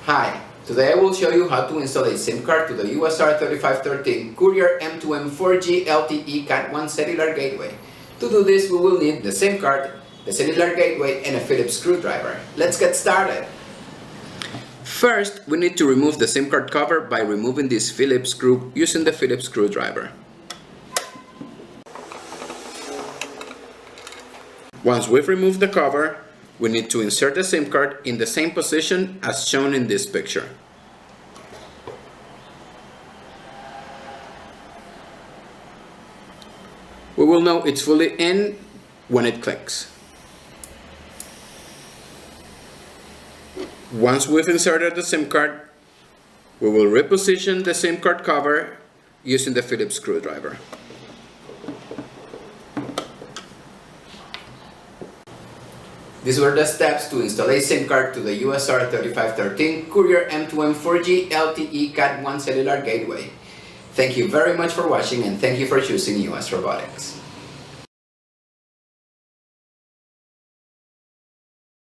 Hi, today I will show you how to install a SIM card to the USR3513 Courier M2M 4G LTE Cat1 cellular gateway. To do this, we will need the SIM card, the cellular gateway, and a Phillips screwdriver. Let's get started! First, we need to remove the SIM card cover by removing this Phillips screw using the Phillips screwdriver. Once we've removed the cover, we need to insert the SIM card in the same position as shown in this picture. We will know it's fully in when it clicks. Once we've inserted the SIM card, we will reposition the SIM card cover using the Phillips screwdriver. These were the steps to install a SIM card to the USR3513 Courier M2M 4G LTE Cat1 cellular gateway. Thank you very much for watching, and thank you for choosing US Robotics.